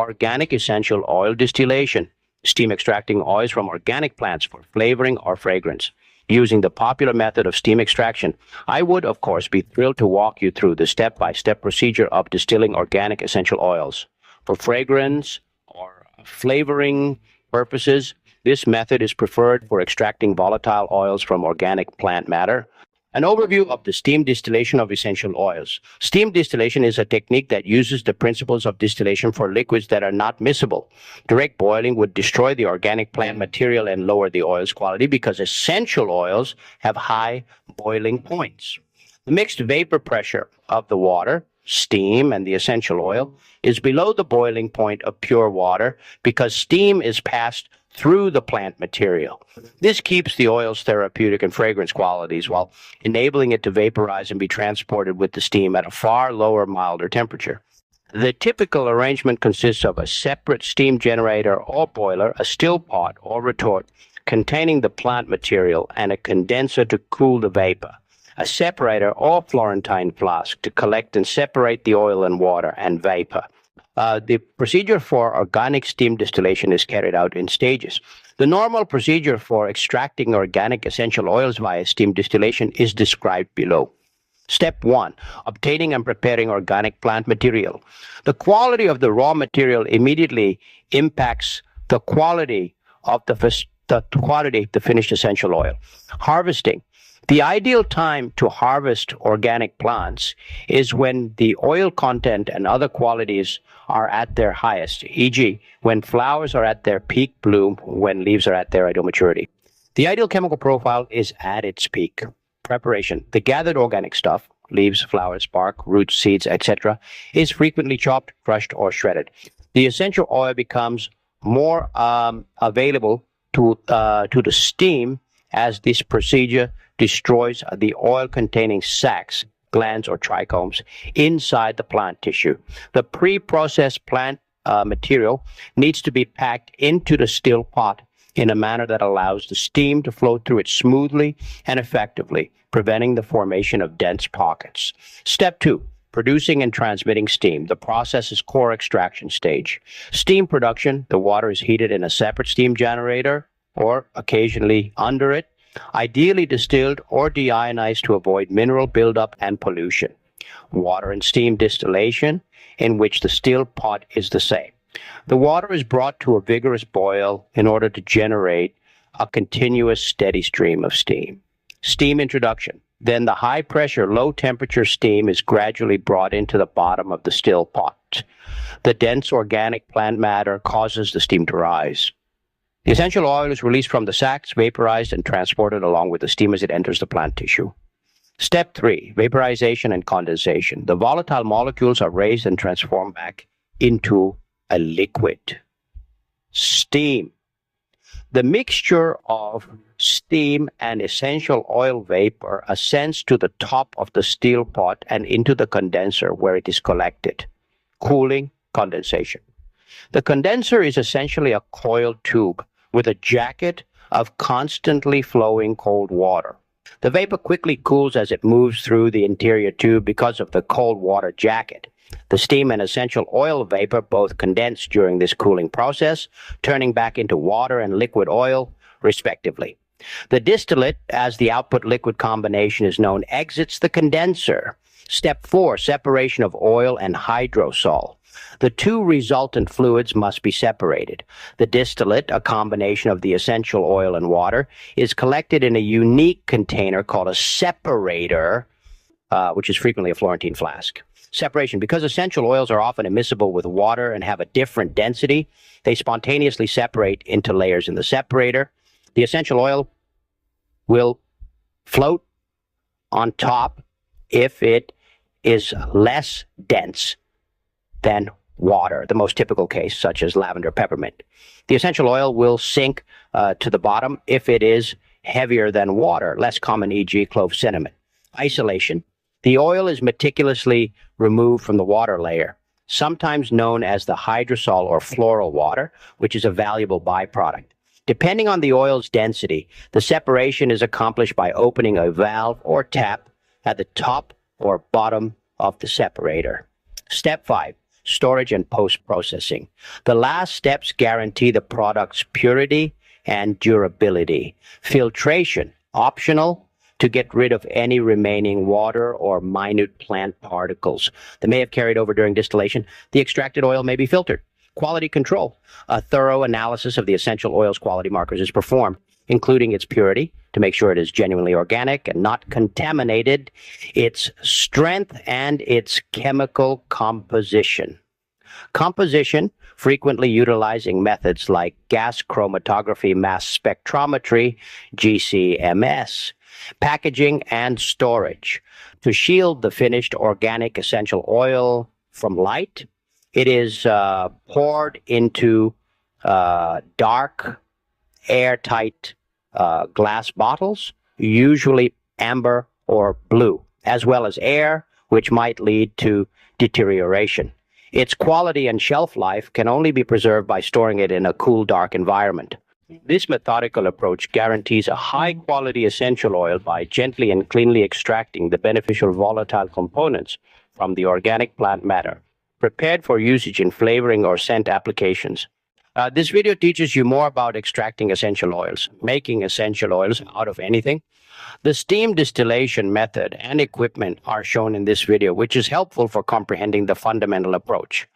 Organic essential oil distillation, steam extracting oils from organic plants for flavoring or fragrance. Using the popular method of steam extraction, I would, of course, be thrilled to walk you through the step-by-step procedure of distilling organic essential oils. For fragrance or flavoring purposes, this method is preferred for extracting volatile oils from organic plant matter. An overview of the steam distillation of essential oils. Steam distillation is a technique that uses the principles of distillation for liquids that are not miscible. Direct boiling would destroy the organic plant material and lower the oil's quality because essential oils have high boiling points. The mixed vapor pressure of the water, steam, and the essential oil is below the boiling point of pure water because steam is passed through the plant material. This keeps the oil's therapeutic and fragrance qualities while enabling it to vaporize and be transported with the steam at a far lower, milder temperature. The typical arrangement consists of a separate steam generator or boiler, a still pot or retort containing the plant material, and a condenser to cool the vapor, a separator or Florentine flask to collect and separate the oil and water and vapor. The procedure for organic steam distillation is carried out in stages. The normal procedure for extracting organic essential oils via steam distillation is described below. Step 1. Obtaining and preparing organic plant material. The quality of the raw material immediately impacts the quality of the finished essential oil. Harvesting. The ideal time to harvest organic plants is when the oil content and other qualities are at their highest, e.g., when flowers are at their peak bloom, when leaves are at their ideal maturity. The ideal chemical profile is at its peak. Preparation. The gathered organic stuff, leaves, flowers, bark, roots, seeds, etc., is frequently chopped, crushed, or shredded. The essential oil becomes more available to the steam as this procedure destroys the oil-containing sacs, glands, or trichomes inside the plant tissue. The pre-processed plant material needs to be packed into the still pot in a manner that allows the steam to flow through it smoothly and effectively, preventing the formation of dense pockets. Step 2. Producing and transmitting steam. The process is core extraction stage. Steam production. The water is heated in a separate steam generator or occasionally under it, ideally distilled or deionized to avoid mineral buildup and pollution. Water and steam distillation, in which the still pot is the same. The water is brought to a vigorous boil in order to generate a continuous steady stream of steam. Steam introduction. Then the high-pressure, low-temperature steam is gradually brought into the bottom of the still pot. The dense organic plant matter causes the steam to rise. The essential oil is released from the sacs, vaporized, and transported along with the steam as it enters the plant tissue. Step 3. Vaporization and condensation. The volatile molecules are raised and transformed back into a liquid. Steam. The mixture of steam and essential oil vapor ascends to the top of the still pot and into the condenser where it is collected. Cooling, condensation. The condenser is essentially a coiled tube with a jacket of constantly flowing cold water. The vapor quickly cools as it moves through the interior tube because of the cold water jacket. The steam and essential oil vapor both condense during this cooling process, turning back into water and liquid oil, respectively. The distillate, as the output liquid combination is known, exits the condenser. Step 4. Separation of oil and hydrosol. The two resultant fluids must be separated. The distillate, a combination of the essential oil and water, is collected in a unique container called a separator, which is frequently a Florentine flask. Separation. Because essential oils are often immiscible with water and have a different density, they spontaneously separate into layers in the separator. The essential oil will float on top if it is less dense than water, the most typical case, such as lavender peppermint. The essential oil will sink to the bottom if it is heavier than water, less common, e.g. clove cinnamon. Isolation. The oil is meticulously removed from the water layer, sometimes known as the hydrosol or floral water, which is a valuable byproduct. Depending on the oil's density, the separation is accomplished by opening a valve or tap at the top or bottom of the separator. Step 5. storage, and post-processing. The last steps guarantee the product's purity and durability. Filtration, optional, to get rid of any remaining water or minute plant particles that may have carried over during distillation. The extracted oil may be filtered. Quality control. A thorough analysis of the essential oil's quality markers is performed, including its purity, to make sure it is genuinely organic and not contaminated, its strength, and its chemical composition. Composition, frequently utilizing methods like gas chromatography mass spectrometry, GCMS, packaging, and storage. To shield the finished organic essential oil from light, it is poured into dark, airtight glass bottles, usually amber or blue, as well as air, which might lead to deterioration. Its quality and shelf life can only be preserved by storing it in a cool, dark environment. This methodical approach guarantees a high-quality essential oil by gently and cleanly extracting the beneficial volatile components from the organic plant matter, prepared for usage in flavoring or scent applications. This video teaches you more about extracting essential oils, making essential oils out of anything. The steam distillation method and equipment are shown in this video, which is helpful for comprehending the fundamental approach.